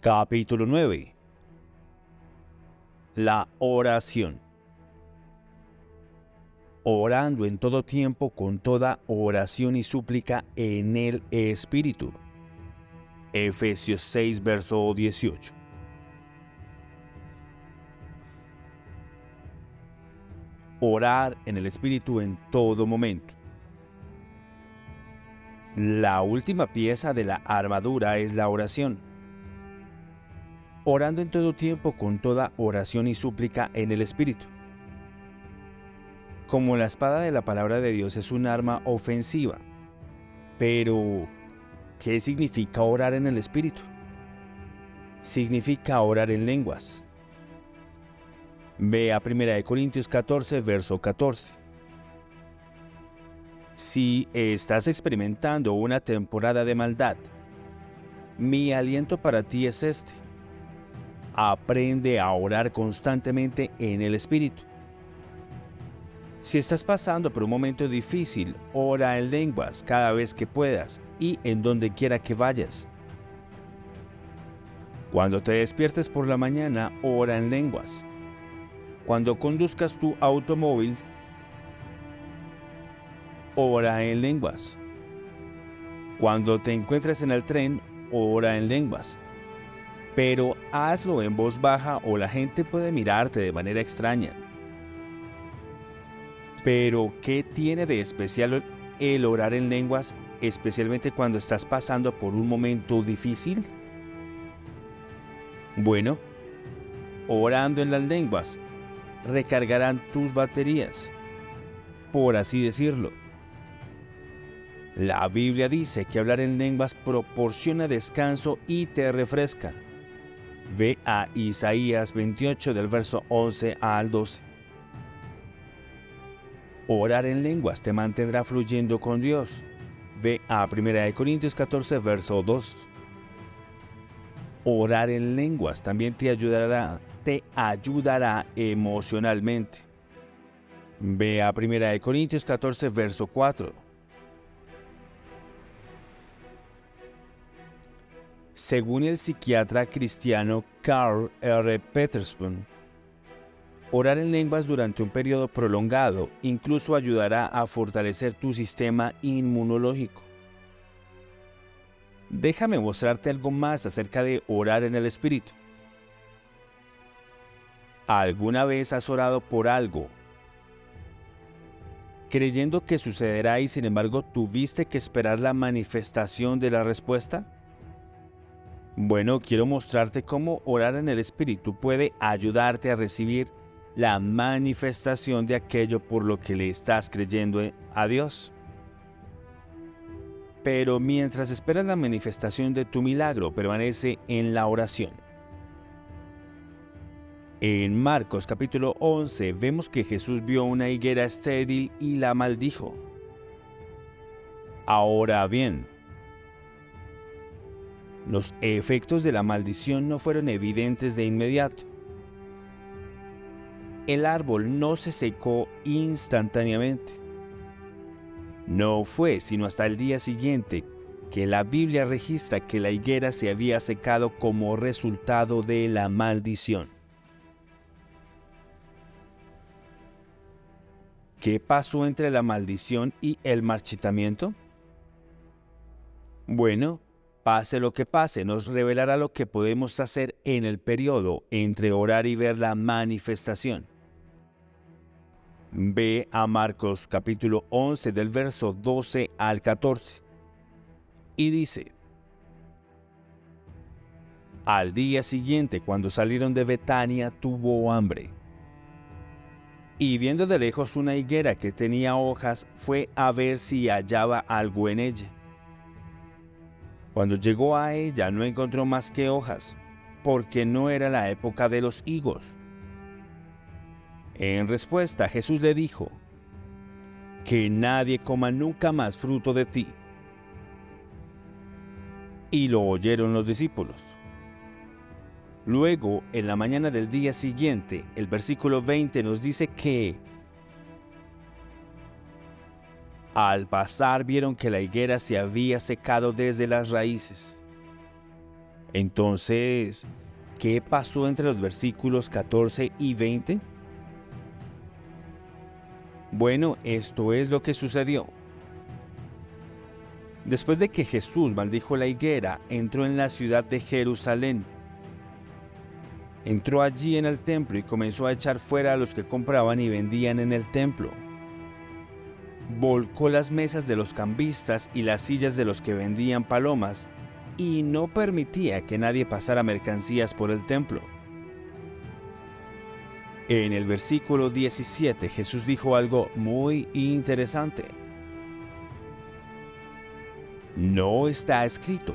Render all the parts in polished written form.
Capítulo 9. La oración. Orando en todo tiempo con toda oración y súplica en el Espíritu. Efesios 6, verso 18. Orar en el Espíritu en todo momento. La última pieza de la armadura es la oración. Orando en todo tiempo con toda oración y súplica en el Espíritu. Como la espada de la palabra de Dios es un arma ofensiva. Pero, ¿qué significa orar en el Espíritu? Significa orar en lenguas. Ve a 1 Corintios 14, verso 14. Si estás experimentando una temporada de maldad, mi aliento para ti es este. Aprende a orar constantemente en el Espíritu. Si estás pasando por un momento difícil, ora en lenguas cada vez que puedas y en donde quiera que vayas. Cuando te despiertes por la mañana, ora en lenguas. Cuando conduzcas tu automóvil, ora en lenguas. Cuando te encuentres en el tren, ora en lenguas. Pero hazlo en voz baja o la gente puede mirarte de manera extraña. Pero, ¿qué tiene de especial el orar en lenguas, especialmente cuando estás pasando por un momento difícil? Bueno, orando en las lenguas, recargarán tus baterías, por así decirlo. La Biblia dice que hablar en lenguas proporciona descanso y te refresca. Ve a Isaías 28 del verso 11 al 12. Orar en lenguas te mantendrá fluyendo con Dios. Ve a 1 Corintios 14 verso 2. Orar en lenguas también te ayudará emocionalmente. Ve a 1 Corintios 14 verso 4. Según el psiquiatra cristiano Karl R. Petersburg, orar en lenguas durante un periodo prolongado incluso ayudará a fortalecer tu sistema inmunológico. Déjame mostrarte algo más acerca de orar en el Espíritu. ¿Alguna vez has orado por algo, creyendo que sucederá y sin embargo tuviste que esperar la manifestación de la respuesta? Bueno, quiero mostrarte cómo orar en el Espíritu puede ayudarte a recibir la manifestación de aquello por lo que le estás creyendo a Dios. Pero mientras esperas la manifestación de tu milagro, permanece en la oración. En Marcos capítulo 11 vemos que Jesús vio una higuera estéril y la maldijo. Ahora bien, los efectos de la maldición no fueron evidentes de inmediato. El árbol no se secó instantáneamente. No fue sino hasta el día siguiente que la Biblia registra que la higuera se había secado como resultado de la maldición. ¿Qué pasó entre la maldición y el marchitamiento? Bueno, pase lo que pase, nos revelará lo que podemos hacer en el periodo entre orar y ver la manifestación. Ve a Marcos capítulo 11 del verso 12 al 14. Y dice: Al día siguiente, cuando salieron de Betania, tuvo hambre. Y viendo de lejos una higuera que tenía hojas, fue a ver si hallaba algo en ella. Cuando llegó a ella, no encontró más que hojas, porque no era la época de los higos. En respuesta, Jesús le dijo: Que nadie coma nunca más fruto de ti. Y lo oyeron los discípulos. Luego, en la mañana del día siguiente, el versículo 20 nos dice que al pasar vieron que la higuera se había secado desde las raíces. Entonces, ¿qué pasó entre los versículos 14 y 20? Bueno, esto es lo que sucedió. Después de que Jesús maldijo la higuera, entró en la ciudad de Jerusalén. Entró allí en el templo y comenzó a echar fuera a los que compraban y vendían en el templo. Volcó las mesas de los cambistas y las sillas de los que vendían palomas, y no permitía que nadie pasara mercancías por el templo. En el versículo 17 Jesús dijo algo muy interesante. ¿No está escrito: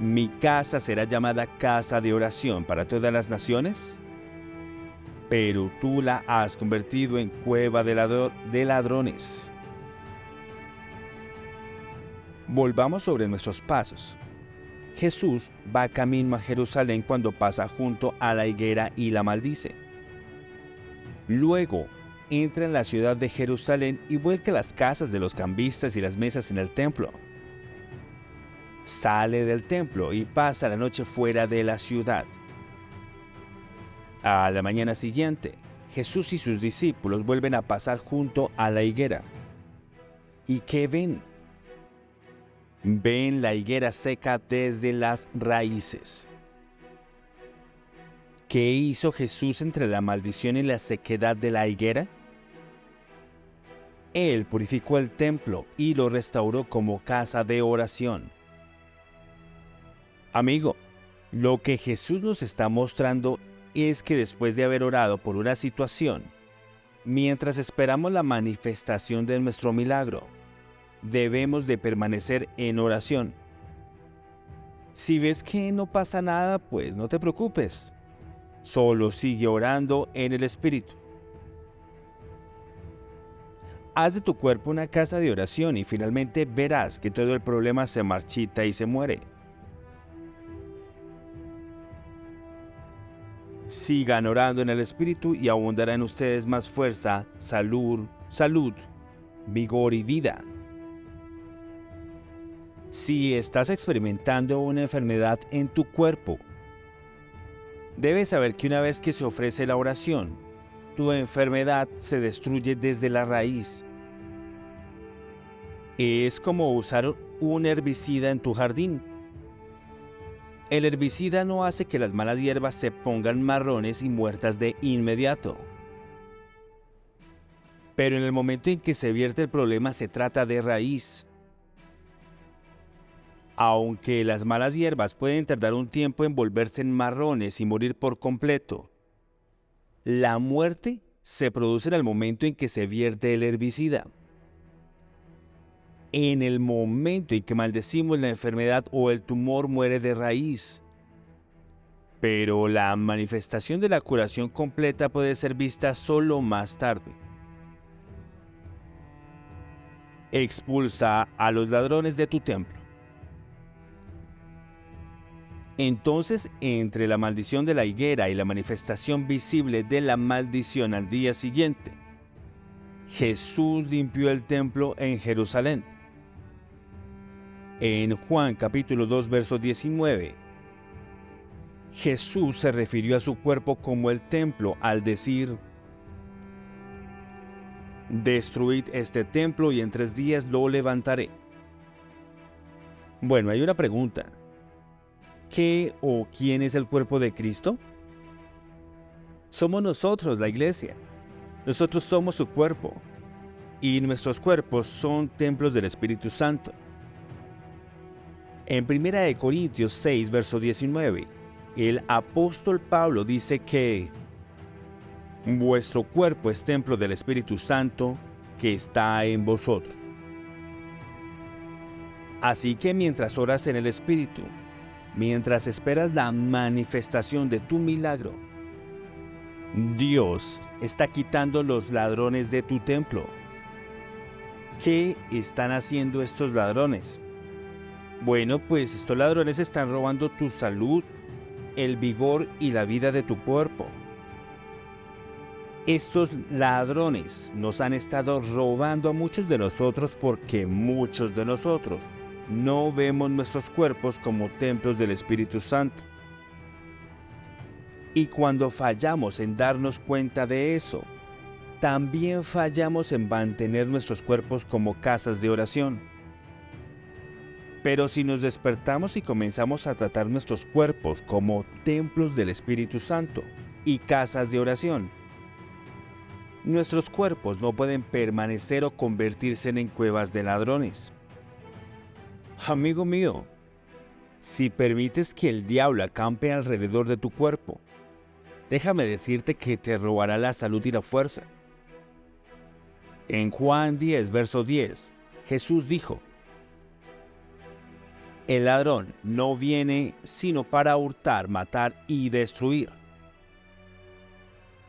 mi casa será llamada casa de oración para todas las naciones? Pero tú la has convertido en cueva de ladrones. Volvamos sobre nuestros pasos. Jesús va camino a Jerusalén cuando pasa junto a la higuera y la maldice. Luego, entra en la ciudad de Jerusalén y vuelca las casas de los cambistas y las mesas en el templo. Sale del templo y pasa la noche fuera de la ciudad. A la mañana siguiente, Jesús y sus discípulos vuelven a pasar junto a la higuera. ¿Y qué ven? Ven la higuera seca desde las raíces. ¿Qué hizo Jesús entre la maldición y la sequedad de la higuera? Él purificó el templo y lo restauró como casa de oración. Amigo, lo que Jesús nos está mostrando es que después de haber orado por una situación, mientras esperamos la manifestación de nuestro milagro, debemos de permanecer en oración. Si ves que no pasa nada, pues no te preocupes. Solo sigue orando en el Espíritu. Haz de tu cuerpo una casa de oración y finalmente verás que todo el problema se marchita y se muere. Sigan orando en el Espíritu y abundará en ustedes más fuerza, salud, vigor y vida. Si estás experimentando una enfermedad en tu cuerpo, debes saber que una vez que se ofrece la oración, tu enfermedad se destruye desde la raíz. Es como usar un herbicida en tu jardín. El herbicida no hace que las malas hierbas se pongan marrones y muertas de inmediato. Pero en el momento en que se vierte el problema se trata de raíz. Aunque las malas hierbas pueden tardar un tiempo en volverse en marrones y morir por completo, la muerte se produce en el momento en que se vierte el herbicida. En el momento en que maldecimos la enfermedad o el tumor muere de raíz. Pero la manifestación de la curación completa puede ser vista solo más tarde. Expulsa a los ladrones de tu templo. Entonces, entre la maldición de la higuera y la manifestación visible de la maldición al día siguiente, Jesús limpió el templo en Jerusalén. En Juan capítulo 2, verso 19, Jesús se refirió a su cuerpo como el templo al decir: destruid este templo y en 3 días lo levantaré. Bueno, hay una pregunta. ¿Qué o quién es el cuerpo de Cristo? Somos nosotros, la iglesia. Nosotros somos su cuerpo. Y nuestros cuerpos son templos del Espíritu Santo. En 1 Corintios 6, verso 19, el apóstol Pablo dice que vuestro cuerpo es templo del Espíritu Santo que está en vosotros. Así que mientras oras en el Espíritu, mientras esperas la manifestación de tu milagro, Dios está quitando los ladrones de tu templo. ¿Qué están haciendo estos ladrones? Bueno, pues estos ladrones están robando tu salud, el vigor y la vida de tu cuerpo. Estos ladrones nos han estado robando a muchos de nosotros porque muchos de nosotros no vemos nuestros cuerpos como templos del Espíritu Santo. Y cuando fallamos en darnos cuenta de eso, también fallamos en mantener nuestros cuerpos como casas de oración. Pero si nos despertamos y comenzamos a tratar nuestros cuerpos como templos del Espíritu Santo y casas de oración, nuestros cuerpos no pueden permanecer o convertirse en cuevas de ladrones. Amigo mío, si permites que el diablo acampe alrededor de tu cuerpo, déjame decirte que te robará la salud y la fuerza. En Juan 10, verso 10, Jesús dijo: el ladrón no viene sino para hurtar, matar y destruir.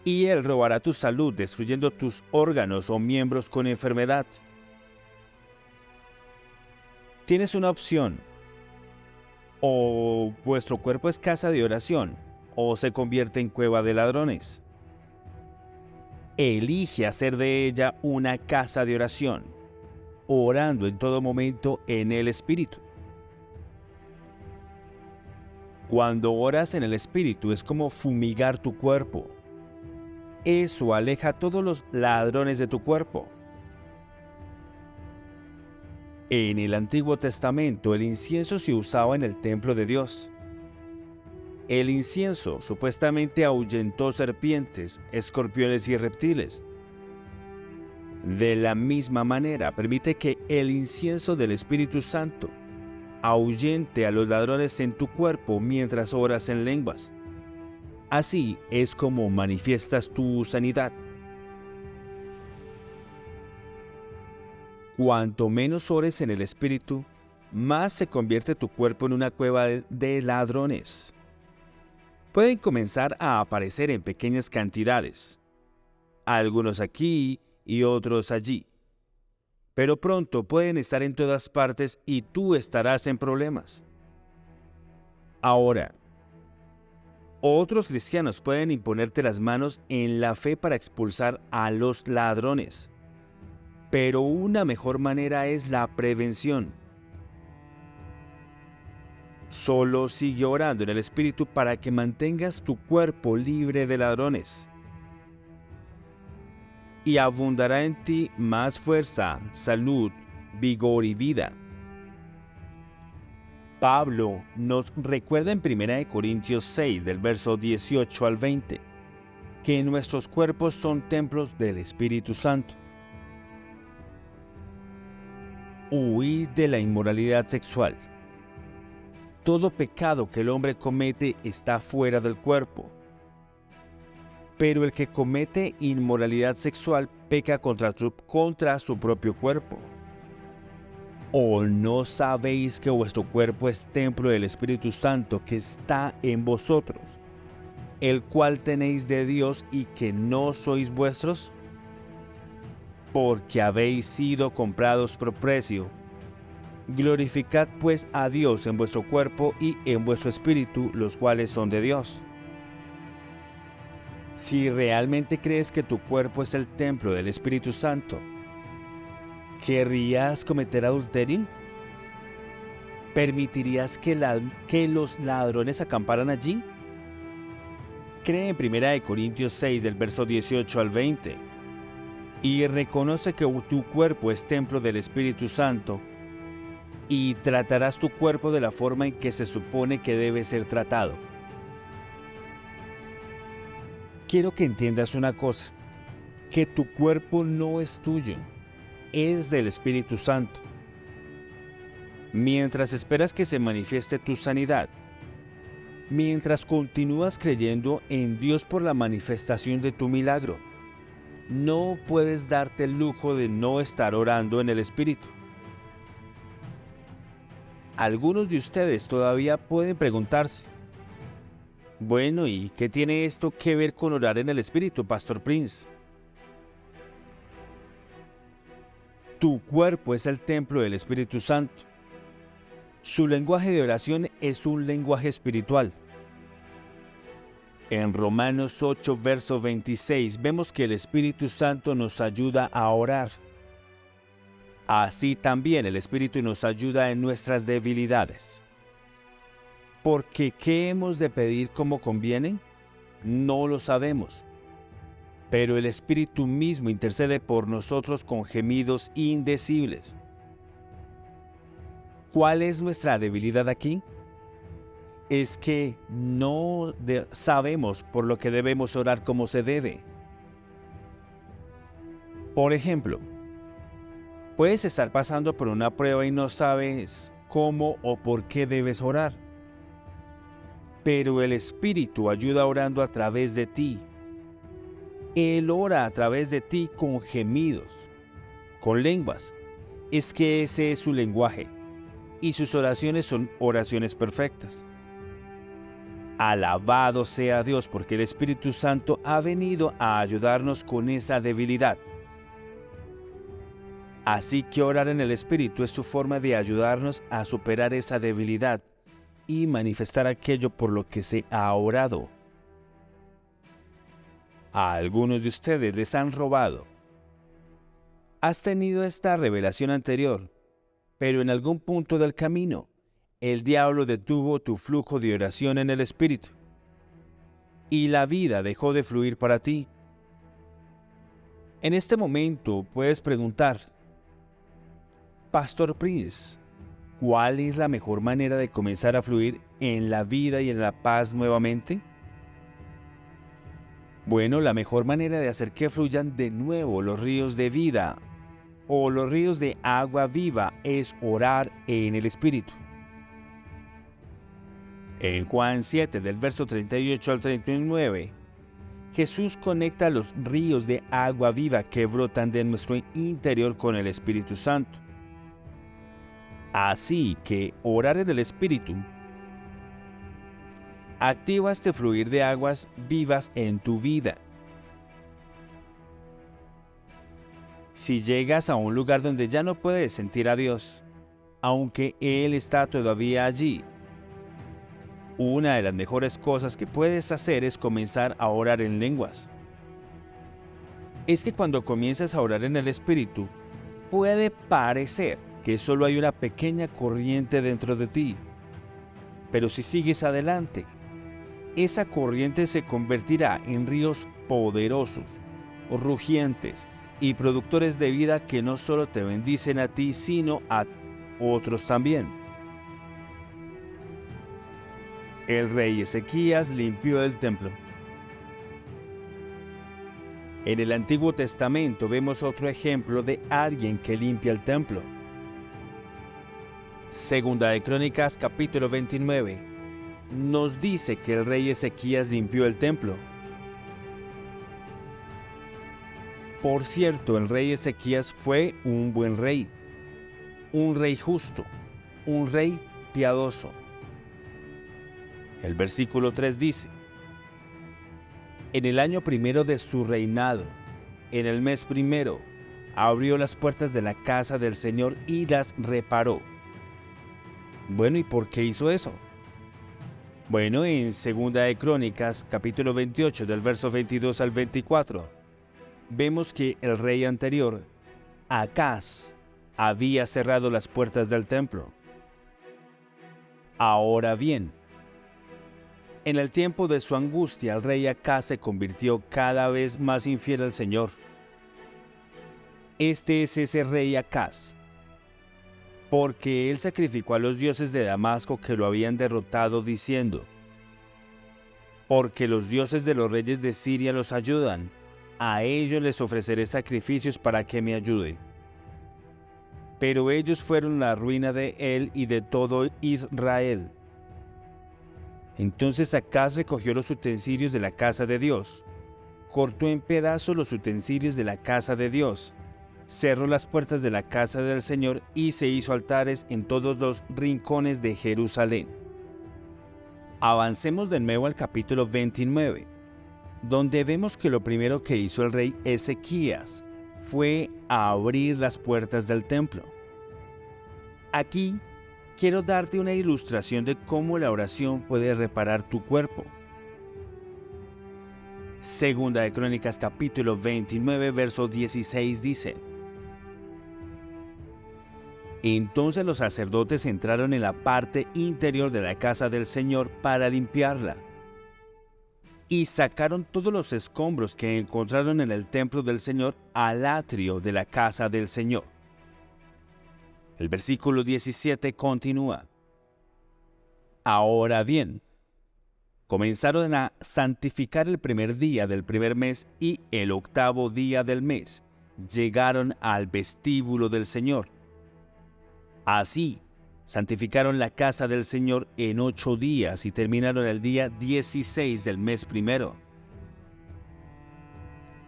Y él robará tu salud, destruyendo tus órganos o miembros con enfermedad. Tienes una opción: o vuestro cuerpo es casa de oración, o se convierte en cueva de ladrones. Elige hacer de ella una casa de oración, orando en todo momento en el Espíritu. Cuando oras en el Espíritu es como fumigar tu cuerpo. Eso aleja a todos los ladrones de tu cuerpo. En el Antiguo Testamento el incienso se usaba en el templo de Dios. El incienso supuestamente ahuyentó serpientes, escorpiones y reptiles. De la misma manera, permite que el incienso del Espíritu Santo ahuyente a los ladrones en tu cuerpo mientras oras en lenguas. Así es como manifiestas tu sanidad. Cuanto menos ores en el Espíritu, más se convierte tu cuerpo en una cueva de ladrones. Pueden comenzar a aparecer en pequeñas cantidades, algunos aquí y otros allí, pero pronto pueden estar en todas partes y tú estarás en problemas. Ahora, otros cristianos pueden imponerte las manos en la fe para expulsar a los ladrones, pero una mejor manera es la prevención. Solo sigue orando en el Espíritu para que mantengas tu cuerpo libre de ladrones. Y abundará en ti más fuerza, salud, vigor y vida. Pablo nos recuerda en 1 Corintios 6, del verso 18 al 20, que nuestros cuerpos son templos del Espíritu Santo. Huid de la inmoralidad sexual. Todo pecado que el hombre comete está fuera del cuerpo, pero el que comete inmoralidad sexual peca contra su propio cuerpo. ¿O no sabéis que vuestro cuerpo es templo del Espíritu Santo que está en vosotros, el cual tenéis de Dios y que no sois vuestros? Porque habéis sido comprados por precio. Glorificad pues a Dios en vuestro cuerpo y en vuestro espíritu, los cuales son de Dios. Si realmente crees que tu cuerpo es el templo del Espíritu Santo, ¿querrías cometer adulterio? ¿Permitirías que los ladrones acamparan allí? Cree en 1 Corintios 6, del verso 18 al 20, y reconoce que tu cuerpo es templo del Espíritu Santo, y tratarás tu cuerpo de la forma en que se supone que debe ser tratado. Quiero que entiendas una cosa, que tu cuerpo no es tuyo, es del Espíritu Santo. Mientras esperas que se manifieste tu sanidad, mientras continúas creyendo en Dios por la manifestación de tu milagro, no puedes darte el lujo de no estar orando en el Espíritu. Algunos de ustedes todavía pueden preguntarse: bueno, ¿y qué tiene esto que ver con orar en el Espíritu, Pastor Prince? Tu cuerpo es el templo del Espíritu Santo. Su lenguaje de oración es un lenguaje espiritual. En Romanos 8, verso 26, vemos que el Espíritu Santo nos ayuda a orar. Así también el Espíritu nos ayuda en nuestras debilidades. Porque ¿qué hemos de pedir como conviene? No lo sabemos. Pero el Espíritu mismo intercede por nosotros con gemidos indecibles. ¿Cuál es nuestra debilidad aquí? Es que no sabemos por lo que debemos orar como se debe. Por ejemplo, puedes estar pasando por una prueba y no sabes cómo o por qué debes orar. Pero el Espíritu ayuda orando a través de ti. Él ora a través de ti con gemidos, con lenguas. Es que ese es su lenguaje. Y sus oraciones son oraciones perfectas. Alabado sea Dios porque el Espíritu Santo ha venido a ayudarnos con esa debilidad. Así que orar en el Espíritu es su forma de ayudarnos a superar esa debilidad y manifestar aquello por lo que se ha orado. A algunos de ustedes les han robado. Has tenido esta revelación anterior, pero en algún punto del camino, el diablo detuvo tu flujo de oración en el Espíritu y la vida dejó de fluir para ti. En este momento puedes preguntar, Pastor Prince, ¿cuál es la mejor manera de comenzar a fluir en la vida y en la paz nuevamente? Bueno, la mejor manera de hacer que fluyan de nuevo los ríos de vida o los ríos de agua viva es orar en el Espíritu. En Juan 7, del verso 38 al 39, Jesús conecta los ríos de agua viva que brotan de nuestro interior con el Espíritu Santo. Así que orar en el Espíritu activa este fluir de aguas vivas en tu vida. Si llegas a un lugar donde ya no puedes sentir a Dios, aunque Él está todavía allí, una de las mejores cosas que puedes hacer es comenzar a orar en lenguas. Es que cuando comienzas a orar en el Espíritu, puede parecer que solo hay una pequeña corriente dentro de ti, pero si sigues adelante, esa corriente se convertirá en ríos poderosos, rugientes y productores de vida que no solo te bendicen a ti, sino a otros también. El rey Ezequías limpió el templo. En el Antiguo Testamento vemos otro ejemplo de alguien que limpia el templo. Segunda de Crónicas, capítulo 29, nos dice que el rey Ezequías limpió el templo. Por cierto, el rey Ezequías fue un buen rey, un rey justo, un rey piadoso. El versículo 3 dice, en el año primero de su reinado, en el mes primero, abrió las puertas de la casa del Señor y las reparó. Bueno, ¿y por qué hizo eso? Bueno, en Segunda de Crónicas, capítulo 28, del verso 22 al 24, vemos que el rey anterior, Acaz, había cerrado las puertas del templo. Ahora bien, en el tiempo de su angustia, el rey Acaz se convirtió cada vez más infiel al Señor. Este es ese rey Acaz, porque él sacrificó a los dioses de Damasco que lo habían derrotado, diciendo, porque los dioses de los reyes de Siria los ayudan, a ellos les ofreceré sacrificios para que me ayuden. Pero ellos fueron la ruina de él y de todo Israel. Entonces Acaz recogió los utensilios de la casa de Dios, cortó en pedazos los utensilios de la casa de Dios, cerró las puertas de la casa del Señor y se hizo altares en todos los rincones de Jerusalén. Avancemos de nuevo al capítulo 29, donde vemos que lo primero que hizo el rey Ezequías fue abrir las puertas del templo. Aquí quiero darte una ilustración de cómo la oración puede reparar tu cuerpo. Segunda de Crónicas capítulo 29, verso 16 dice, Entonces los sacerdotes entraron en la parte interior de la casa del Señor para limpiarla, y sacaron todos los escombros que encontraron en el templo del Señor al atrio de la casa del Señor. El versículo 17 continúa. Ahora bien, comenzaron a santificar el primer día del primer mes y el octavo día del mes. Llegaron al vestíbulo del Señor. Así, santificaron la casa del Señor en 8 días y terminaron el día 16 del mes primero.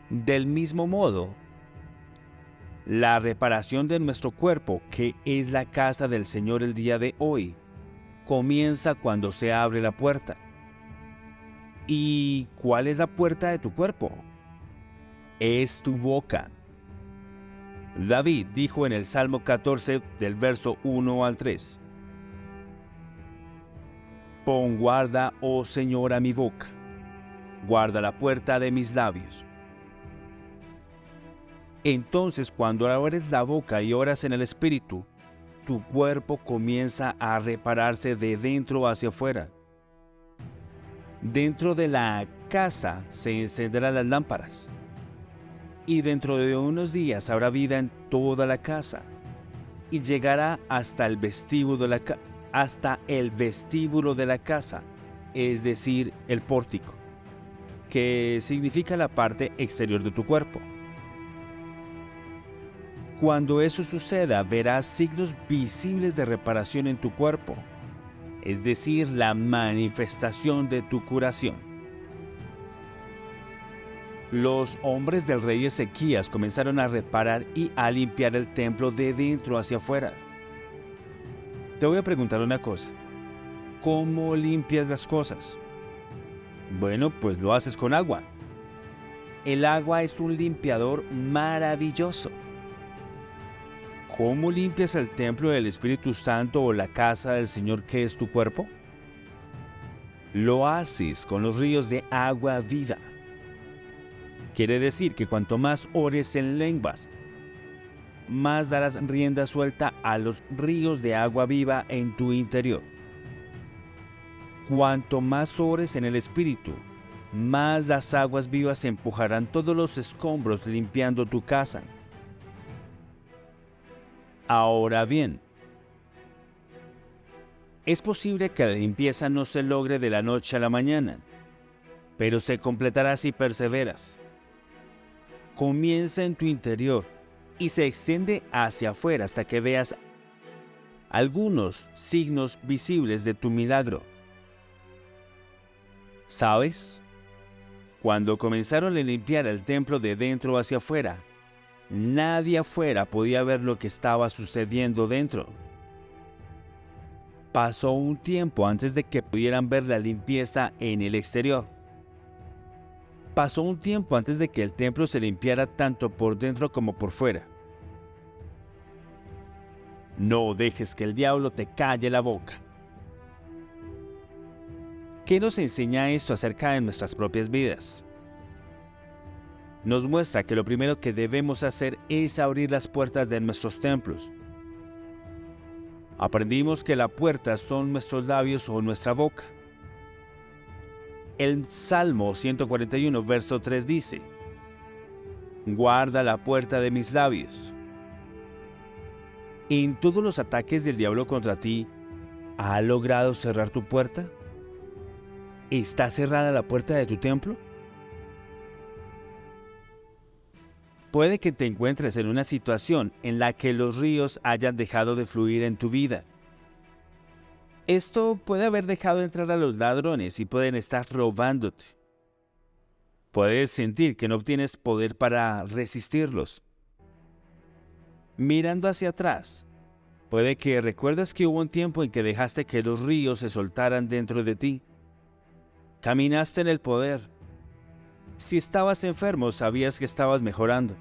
Del mismo modo, la reparación de nuestro cuerpo, que es la casa del Señor el día de hoy, comienza cuando se abre la puerta. ¿Y cuál es la puerta de tu cuerpo? Es tu boca. David dijo en el Salmo 14 del verso 1 al 3: Pon guarda, oh Señor, a mi boca, guarda la puerta de mis labios. Entonces, cuando abres la boca y oras en el Espíritu, tu cuerpo comienza a repararse de dentro hacia afuera. Dentro de la casa se encenderán las lámparas, y dentro de unos días habrá vida en toda la casa, y llegará hasta el vestíbulo de la casa, es decir, el pórtico, que significa la parte exterior de tu cuerpo. Cuando eso suceda, verás signos visibles de reparación en tu cuerpo, es decir, la manifestación de tu curación. Los hombres del rey Ezequías comenzaron a reparar y a limpiar el templo de dentro hacia afuera. Te voy a preguntar una cosa: ¿cómo limpias las cosas? Bueno, pues lo haces con agua. El agua es un limpiador maravilloso. ¿Cómo limpias el templo del Espíritu Santo o la casa del Señor, que es tu cuerpo? Lo haces con los ríos de agua viva. Quiere decir que cuanto más ores en lenguas, más darás rienda suelta a los ríos de agua viva en tu interior. Cuanto más ores en el Espíritu, más las aguas vivas empujarán todos los escombros, limpiando tu casa. Ahora bien, es posible que la limpieza no se logre de la noche a la mañana, pero se completará si perseveras. Comienza en tu interior y se extiende hacia afuera hasta que veas algunos signos visibles de tu milagro. ¿Sabes? Cuando comenzaron a limpiar el templo de dentro hacia afuera, nadie afuera podía ver lo que estaba sucediendo dentro. Pasó un tiempo antes de que pudieran ver la limpieza en el exterior. Pasó un tiempo antes de que el templo se limpiara tanto por dentro como por fuera. No dejes que el diablo te calle la boca. ¿Qué nos enseña esto acerca de nuestras propias vidas? Nos muestra que lo primero que debemos hacer es abrir las puertas de nuestros templos. Aprendimos que la puerta son nuestros labios o nuestra boca. El Salmo 141, verso 3 dice: Guarda la puerta de mis labios. ¿En todos los ataques del diablo contra ti, ha logrado cerrar tu puerta? ¿Está cerrada la puerta de tu templo? Puede que te encuentres en una situación en la que los ríos hayan dejado de fluir en tu vida. Esto puede haber dejado entrar a los ladrones y pueden estar robándote. Puedes sentir que no obtienes poder para resistirlos. Mirando hacia atrás, puede que recuerdes que hubo un tiempo en que dejaste que los ríos se soltaran dentro de ti. Caminaste en el poder. Si estabas enfermo, sabías que estabas mejorando.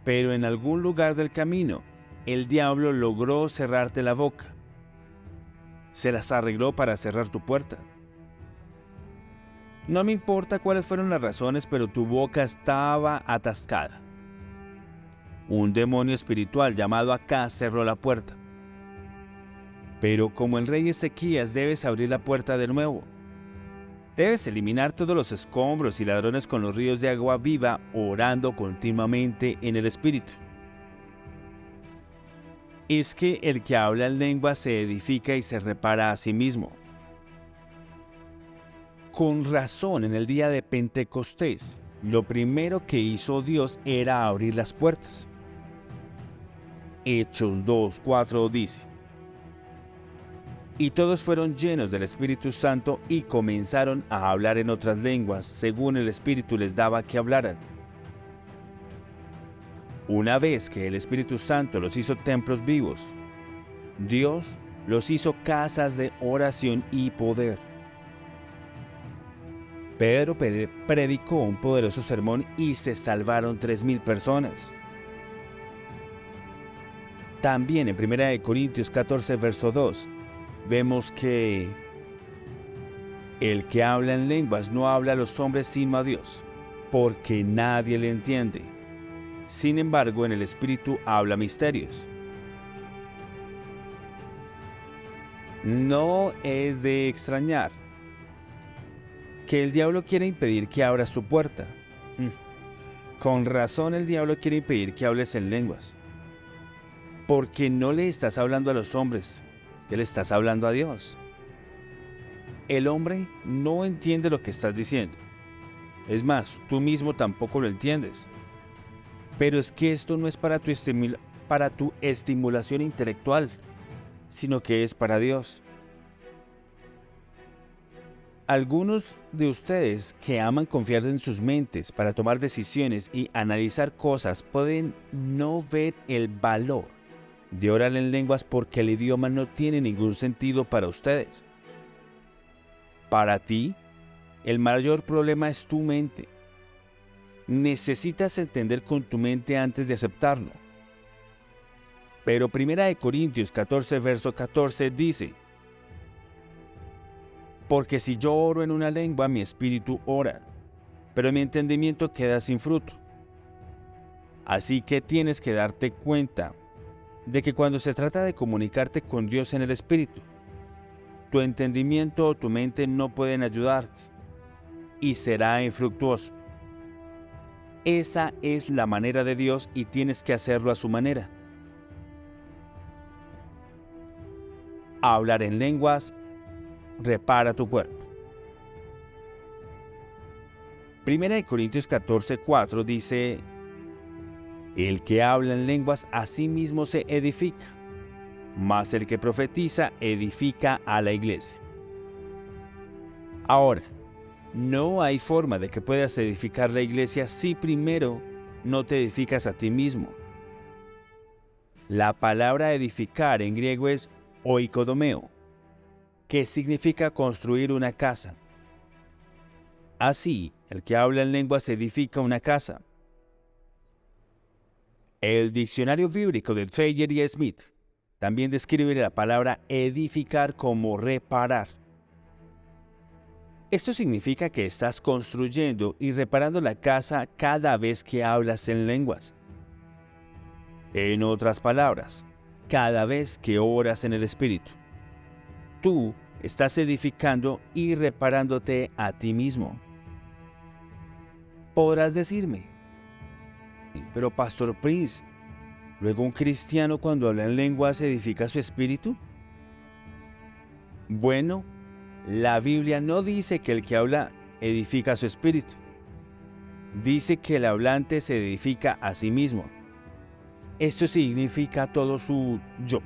Pero en algún lugar del camino, el diablo logró cerrarte la boca. Se las arregló para cerrar tu puerta. No me importa cuáles fueron las razones, pero tu boca estaba atascada. Un demonio espiritual llamado Acaz cerró la puerta. Pero como el rey Ezequías, debes abrir la puerta de nuevo. Debes eliminar todos los escombros y ladrones con los ríos de agua viva, orando continuamente en el Espíritu. Es que el que habla en lengua se edifica y se repara a sí mismo. Con razón, en el día de Pentecostés, lo primero que hizo Dios era abrir las puertas. Hechos 2:4 dice: y todos fueron llenos del Espíritu Santo y comenzaron a hablar en otras lenguas, según el Espíritu les daba que hablaran. Una vez que el Espíritu Santo los hizo templos vivos, Dios los hizo casas de oración y poder. Pedro predicó un poderoso sermón y se salvaron 3,000 personas. También en 1 Corintios 14, verso 2, vemos que el que habla en lenguas no habla a los hombres sino a Dios, porque nadie le entiende. Sin embargo, en el Espíritu habla misterios. No es de extrañar que el diablo quiera impedir que abras tu puerta. Con razón el diablo quiere impedir que hables en lenguas, porque no le estás hablando a los hombres, que le estás hablando a Dios. El hombre no entiende lo que estás diciendo. Es más, tú mismo tampoco lo entiendes. Pero es que esto no es para tu estimulación intelectual, sino que es para Dios. Algunos de ustedes que aman confiar en sus mentes para tomar decisiones y analizar cosas pueden no ver el valor de orar en lenguas porque el idioma no tiene ningún sentido para ustedes. Para ti, el mayor problema es tu mente. Necesitas entender con tu mente antes de aceptarlo. Pero 1 Corintios 14, verso 14 dice: porque si yo oro en una lengua, mi espíritu ora, pero mi entendimiento queda sin fruto. Así que tienes que darte cuenta de que cuando se trata de comunicarte con Dios en el Espíritu, tu entendimiento o tu mente no pueden ayudarte y será infructuoso. Esa es la manera de Dios y tienes que hacerlo a su manera. Hablar en lenguas repara tu cuerpo. 1 Corintios 14:4 dice: el que habla en lenguas a sí mismo se edifica, mas el que profetiza edifica a la iglesia. Ahora, no hay forma de que puedas edificar la iglesia si primero no te edificas a ti mismo. La palabra edificar en griego es oikodomeo, que significa construir una casa. Así, el que habla en lenguas edifica una casa. El diccionario bíblico de Thayer y Smith también describe la palabra edificar como reparar. Esto significa que estás construyendo y reparando la casa cada vez que hablas en lenguas. En otras palabras, cada vez que oras en el Espíritu, tú estás edificando y reparándote a ti mismo. Podrás decirme: pero Pastor Prince, ¿luego un cristiano cuando habla en lenguas edifica su espíritu? Bueno, la Biblia no dice que el que habla edifica su espíritu. Dice que el hablante se edifica a sí mismo. Esto significa todo su yo,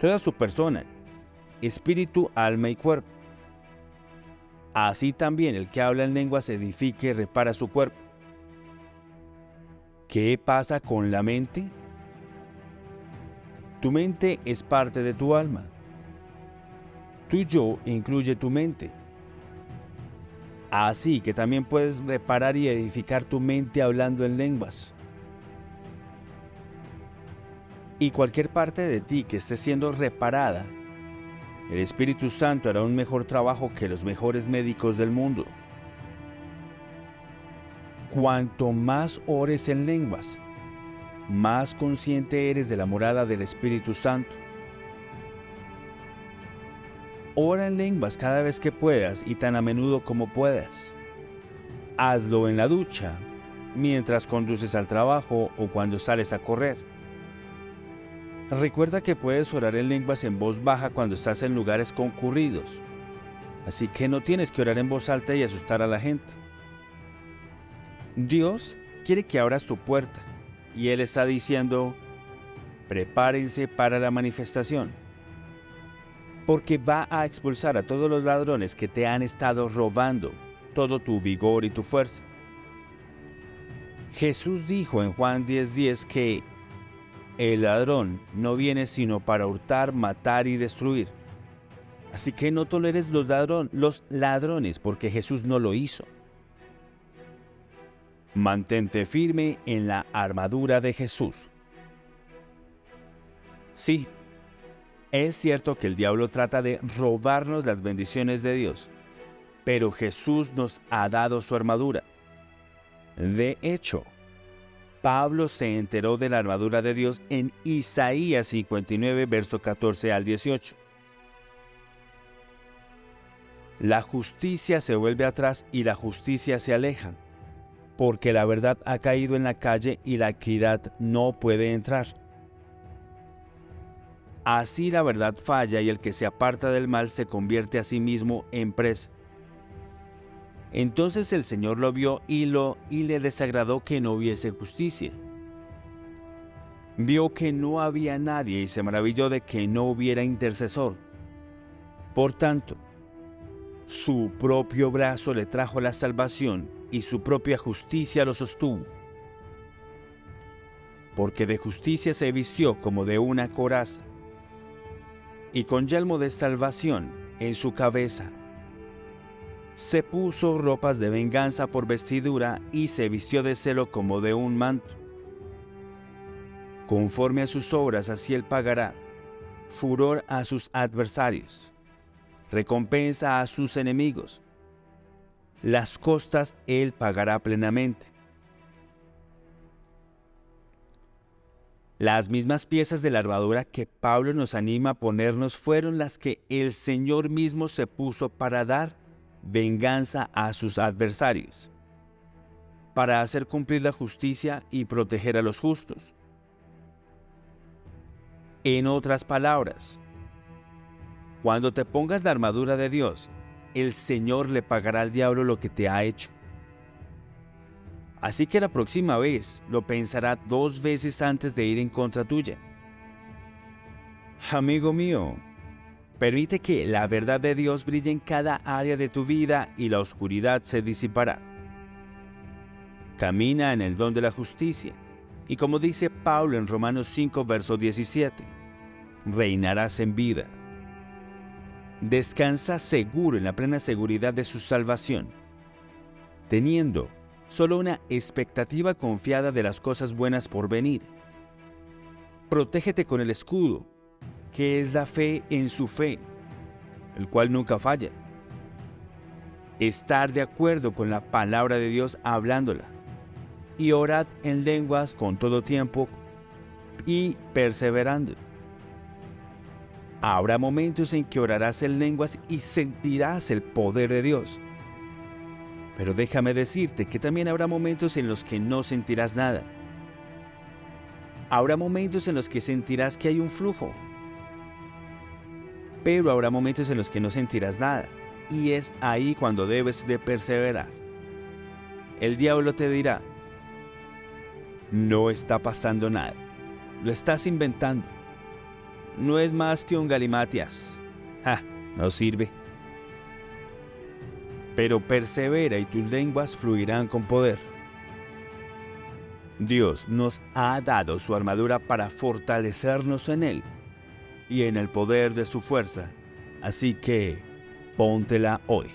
toda su persona, espíritu, alma y cuerpo. Así también el que habla en lenguas edifica y repara su cuerpo. ¿Qué pasa con la mente? Tu mente es parte de tu alma. Tu yo incluye tu mente. Así que también puedes reparar y edificar tu mente hablando en lenguas. Y cualquier parte de ti que esté siendo reparada, el Espíritu Santo hará un mejor trabajo que los mejores médicos del mundo. Cuanto más ores en lenguas, más consciente eres de la morada del Espíritu Santo. Ora en lenguas cada vez que puedas y tan a menudo como puedas. Hazlo en la ducha, mientras conduces al trabajo o cuando sales a correr. Recuerda que puedes orar en lenguas en voz baja cuando estás en lugares concurridos, así que no tienes que orar en voz alta y asustar a la gente. Dios quiere que abras tu puerta y Él está diciendo: prepárense para la manifestación, porque va a expulsar a todos los ladrones que te han estado robando todo tu vigor y tu fuerza. Jesús dijo en Juan 10:10 que el ladrón no viene sino para hurtar, matar y destruir. Así que no toleres los ladrones, porque Jesús no lo hizo. Mantente firme en la armadura de Jesús. Sí, es cierto que el diablo trata de robarnos las bendiciones de Dios, pero Jesús nos ha dado su armadura. De hecho, Pablo se enteró de la armadura de Dios en Isaías 59, verso 14 al 18. La justicia se vuelve atrás y la justicia se aleja, porque la verdad ha caído en la calle y la equidad no puede entrar. Así la verdad falla y el que se aparta del mal se convierte a sí mismo en presa. Entonces el Señor lo vio y le desagradó que no hubiese justicia. Vio que no había nadie y se maravilló de que no hubiera intercesor. Por tanto, su propio brazo le trajo la salvación y su propia justicia lo sostuvo. Porque de justicia se vistió como de una coraza, y con yelmo de salvación en su cabeza. Se puso ropas de venganza por vestidura y se vistió de celo como de un manto. Conforme a sus obras así él pagará, furor a sus adversarios, recompensa a sus enemigos. Las costas él pagará plenamente. Las mismas piezas de la armadura que Pablo nos anima a ponernos fueron las que el Señor mismo se puso para dar venganza a sus adversarios, para hacer cumplir la justicia y proteger a los justos. En otras palabras, cuando te pongas la armadura de Dios, el Señor le pagará al diablo lo que te ha hecho. Así que la próxima vez lo pensará 2 veces antes de ir en contra tuya. Amigo mío, permite que la verdad de Dios brille en cada área de tu vida y la oscuridad se disipará. Camina en el don de la justicia y, como dice Pablo en Romanos 5, verso 17, reinarás en vida. Descansa seguro en la plena seguridad de su salvación, teniendo solo una expectativa confiada de las cosas buenas por venir. Protégete con el escudo, que es la fe en su fe, el cual nunca falla. Estar de acuerdo con la palabra de Dios hablándola, y orad en lenguas con todo tiempo y perseverando. Habrá momentos en que orarás en lenguas y sentirás el poder de Dios. Pero déjame decirte que también habrá momentos en los que no sentirás nada. Habrá momentos en los que sentirás que hay un flujo. Pero habrá momentos en los que no sentirás nada. Y es ahí cuando debes de perseverar. El diablo te dirá: no está pasando nada. Lo estás inventando. No es más que un galimatias. No sirve. Pero persevera y tus lenguas fluirán con poder. Dios nos ha dado su armadura para fortalecernos en Él y en el poder de su fuerza. Así que póntela hoy.